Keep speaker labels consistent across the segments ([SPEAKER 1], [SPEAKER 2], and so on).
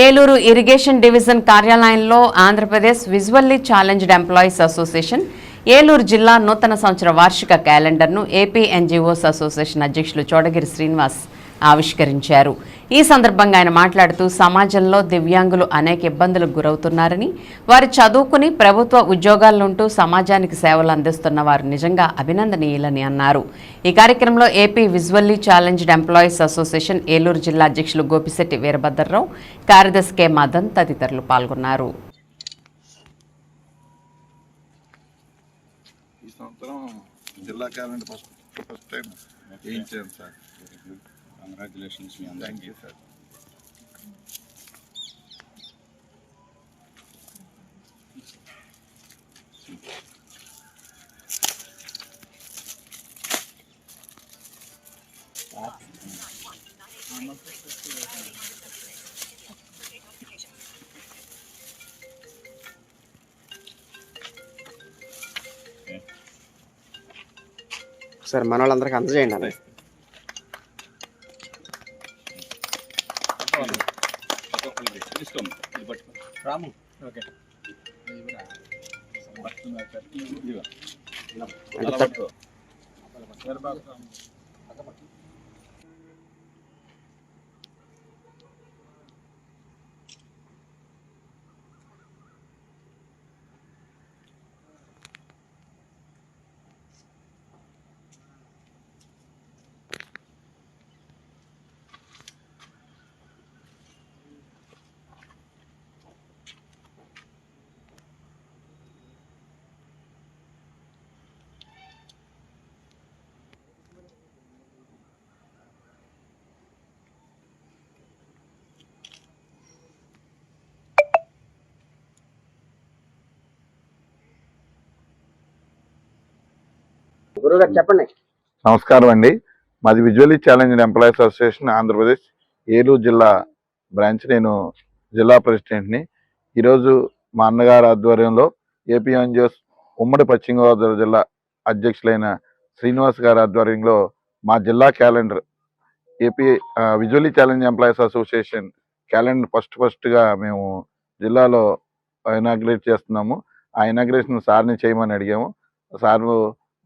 [SPEAKER 1] Eluru irrigation division కార్యాలయంలో Andhra Pradesh visually challenged employees association Eluru జిల్లా నూతన సంవత్సర వార్షిక క్యాలెండర్ను ఏపీ ఎన్జీఓస్ అసోసియేషన్ అధ్యక్షులు చోడగిరి శ్రీనివాస్ ఆవిష్కరించారు. ఈ సందర్భంగా ఆయన మాట్లాడుతూ సమాజంలో దివ్యాంగులు అనేక ఇబ్బందులకు గురవుతున్నారని, వారు చదువుకుని ప్రభుత్వ ఉద్యోగాలుంటూ సమాజానికి సేవలు అందిస్తున్న వారు నిజంగా అభినందనీయులని అన్నారు. ఈ కార్యక్రమంలో AP visually challenged employees association Eluru జిల్లా అధ్యక్షులు గోపిశెట్టి వీరభద్రరావు, కార్యదర్శి కె మదన్ తదితరులు పాల్గొన్నారు.
[SPEAKER 2] జిల్లా క్యాలెండర్ ఫస్ట్ టైం చేయించాను sir.
[SPEAKER 3] Congratulations.
[SPEAKER 2] Thank you sir.
[SPEAKER 4] Sir మన వాళ్ళందరికీ అందజేయండి అలా. చెప్పండి.
[SPEAKER 2] నమస్కారం అండి. మాది visually challenged employees association Andhra Pradesh Eluru జిల్లా బ్రాంచ్. నేను జిల్లా ప్రెసిడెంట్ని. ఈరోజు మా అన్నగారి ఆధ్వర్యంలో ఏపీ ఎన్జిఓస్ ఉమ్మడి పశ్చిమ గోదావరి జిల్లా అధ్యక్షులైన శ్రీనివాస్ గారి ఆధ్వర్యంలో మా జిల్లా calendar AP visually challenge employees association calendar ఫస్ట్గా మేము జిల్లాలో ఇనాగ్రేట్ చేస్తున్నాము. ఆ ఇనాగ్రేషన్ సార్ని చేయమని అడిగాము. సార్లు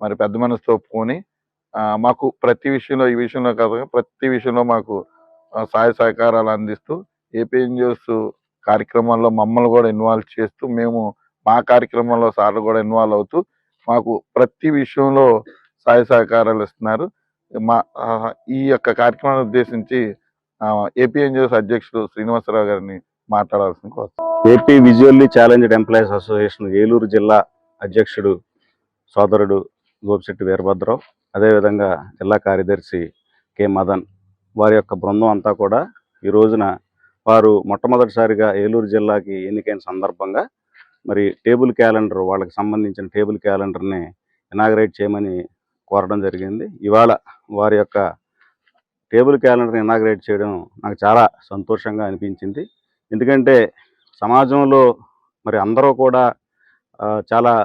[SPEAKER 2] మరి పెద్ద మనసుతో ఒప్పుకొని మాకు ప్రతి విషయంలో, ఈ విషయంలో కాదు ప్రతి విషయంలో మాకు సహాయ సహకారాలు అందిస్తూ ఏపీ ఎన్జిఓస్ కార్యక్రమాల్లో మమ్మల్ని కూడా ఇన్వాల్వ్ చేస్తూ, మేము మా కార్యక్రమంలో సార్లు కూడా ఇన్వాల్వ్ అవుతూ మాకు ప్రతి విషయంలో సహాయ సహకారాలు ఇస్తున్నారు. ఈ యొక్క కార్యక్రమాన్ని ఉద్దేశించి ఏపీ ఎన్జిఓస్ అధ్యక్షుడు శ్రీనివాసరావు గారిని మాట్లాడాల్సిన కోసం.
[SPEAKER 3] AP visually challenged employees association Eluru జిల్లా అధ్యక్షుడు సోదరుడు గోపిశెట్టి వీరభద్రరావు, అదేవిధంగా జిల్లా కార్యదర్శి కె మదన్, వారి యొక్క బృందం అంతా కూడా ఈ రోజున వారు మొట్టమొదటిసారిగా ఏలూరు జిల్లాకి ఎన్నికైన సందర్భంగా మరి టేబుల్ క్యాలెండర్, వాళ్ళకి సంబంధించిన టేబుల్ క్యాలెండర్ని ఇనాగ్రేట్ చేయమని కోరడం జరిగింది. ఇవాళ వారి యొక్క టేబుల్ క్యాలెండర్ని ఇనాగ్రేట్ చేయడం నాకు చాలా సంతోషంగా అనిపించింది. ఎందుకంటే సమాజంలో మరి అందరూ కూడా చాలా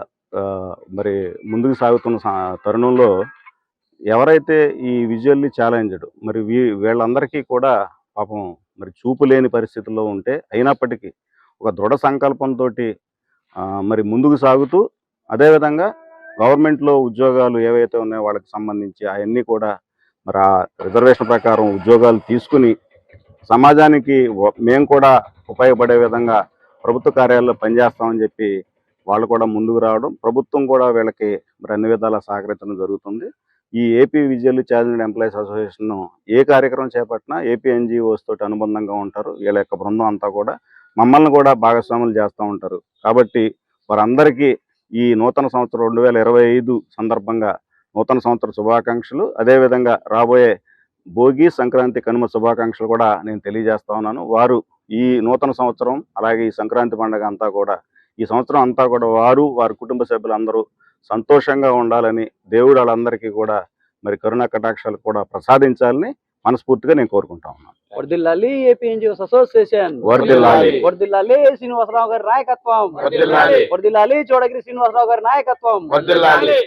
[SPEAKER 3] మరి ముందుకు సాగుతున్న తరుణంలో ఎవరైతే ఈ విజువల్లీ ఛాలెంజ్డ్ మరి వీళ్ళందరికీ కూడా పాపం మరి చూపు లేని పరిస్థితుల్లో ఉంటే, అయినప్పటికీ ఒక దృఢ సంకల్పంతో మరి ముందుకు సాగుతూ, అదేవిధంగా గవర్నమెంట్లో ఉద్యోగాలు ఏవైతే ఉన్నాయో వాళ్ళకి సంబంధించి అవన్నీ కూడా మరి ఆ రిజర్వేషన్ ప్రకారం ఉద్యోగాలు తీసుకుని సమాజానికి మేము కూడా ఉపయోగపడే విధంగా ప్రభుత్వ కార్యాలయాల్లో పనిచేస్తామని చెప్పి వాళ్ళు కూడా ముందుకు రావడం, ప్రభుత్వం కూడా వీళ్ళకి మరి అన్ని విధాలా సహకరించడం జరుగుతుంది. ఈ AP visually challenged employees association ఏ కార్యక్రమం చేపట్టినా ఏపీ ఎన్జిఓస్ తోటి అనుబంధంగా ఉంటారు. వీళ్ళ యొక్క బృందం అంతా కూడా మమ్మల్ని కూడా భాగస్వాములు చేస్తూ ఉంటారు. కాబట్టి వారందరికీ ఈ నూతన సంవత్సరం 2025 సందర్భంగా నూతన సంవత్సర శుభాకాంక్షలు, అదేవిధంగా రాబోయే భోగి, సంక్రాంతి, కనుమ శుభాకాంక్షలు కూడా నేను తెలియజేస్తా ఉన్నాను. వారు ఈ నూతన సంవత్సరం అలాగే ఈ సంక్రాంతి పండుగ అంతా కూడా, ఈ సంవత్సరం అంతా కూడా వారి కుటుంబ సభ్యులందరూ సంతోషంగా ఉండాలని, దేవుడు వాళ్ళందరికీ కూడా మరి కరుణా కటాక్షాలు కూడా ప్రసాదించాలని మనస్ఫూర్తిగా నేను కోరుకుంటా ఉన్నాను.
[SPEAKER 4] వర్ధిల్లాలి ఏపీ ఎన్జిఓస్ అసోసియేషన్,
[SPEAKER 3] వర్ధిల్లాలి.
[SPEAKER 4] వర్ధిల్లాలి శ్రీనివాసరావు గారి నాయకత్వం, వర్ధిల్లాలి చోడగిరి శ్రీనివాసరావు గారి నాయకత్వం,
[SPEAKER 3] వర్ధిల్లాలి.